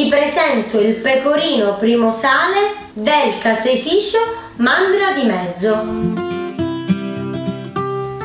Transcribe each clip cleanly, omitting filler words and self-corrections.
Ti presento il pecorino primo sale del caseificio Mandra di Mezzo.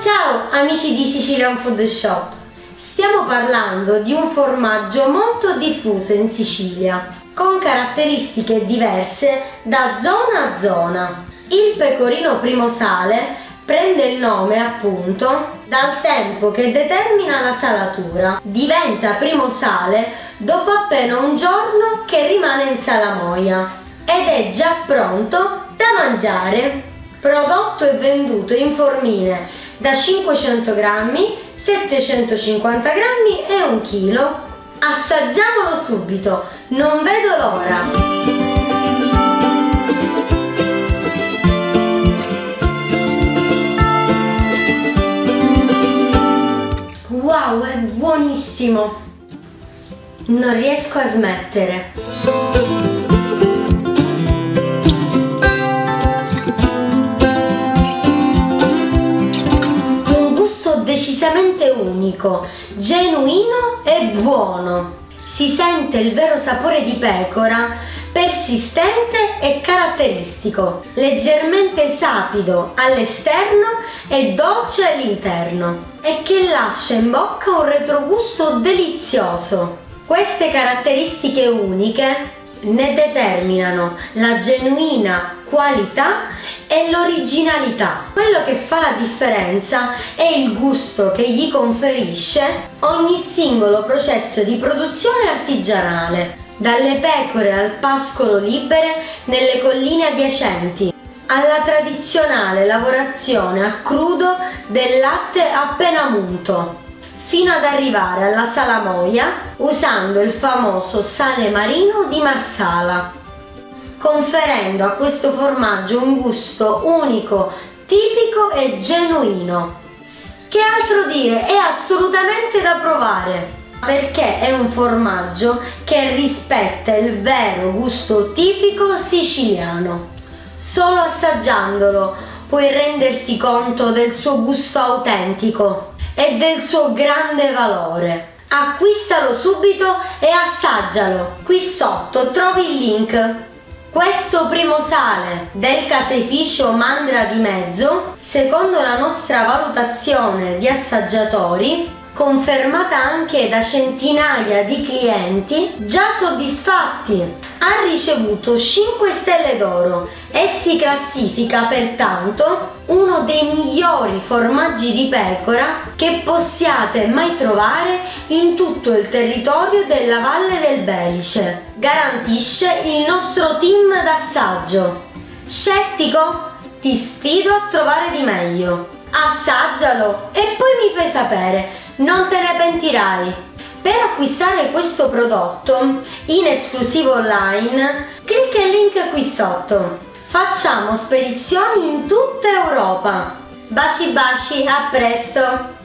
Ciao amici di Sicilian Food Shop! Stiamo parlando di un formaggio molto diffuso in Sicilia, con caratteristiche diverse da zona a zona. Il pecorino primo sale prende il nome appunto dal tempo che determina la salatura. Diventa primo sale dopo appena un giorno che rimane in salamoia ed è già pronto da mangiare. Prodotto e venduto in formine da 500 grammi, 750 grammi e 1 chilo. Assaggiamolo subito, non vedo l'ora! Wow, è buonissimo! Non riesco a smettere! Un gusto decisamente unico, genuino e buono. Si sente il vero sapore di pecora, persistente e caratteristico, leggermente sapido all'esterno e dolce all'interno, e che lascia in bocca un retrogusto delizioso. Queste caratteristiche uniche ne determinano la genuina qualità e l'originalità. Quello che fa la differenza è il gusto che gli conferisce ogni singolo processo di produzione artigianale, dalle pecore al pascolo libere nelle colline adiacenti, alla tradizionale lavorazione a crudo del latte appena munto, fino ad arrivare alla salamoia usando il famoso sale marino di Marsala, conferendo a questo formaggio un gusto unico, tipico e genuino. Che altro dire? È assolutamente da provare, perché è un formaggio che rispetta il vero gusto tipico siciliano. Solo assaggiandolo puoi renderti conto del suo gusto autentico e del suo grande valore. Acquistalo subito e assaggialo. Qui sotto trovi il link. Questo primo sale del caseificio Mandra di Mezzo, secondo la nostra valutazione di assaggiatori, confermata anche da centinaia di clienti già soddisfatti, ha ricevuto 5 stelle d'oro e si classifica pertanto uno dei migliori formaggi di pecora che possiate mai trovare in tutto il territorio della Valle del Belice. Garantisce il nostro team d'assaggio. Scettico? Ti sfido a trovare di meglio. Assaggialo e poi mi fai sapere, non te ne pentirai. Per acquistare questo prodotto in esclusivo online, clicca il link qui sotto. Facciamo spedizioni in tutta Europa. Baci baci, a presto!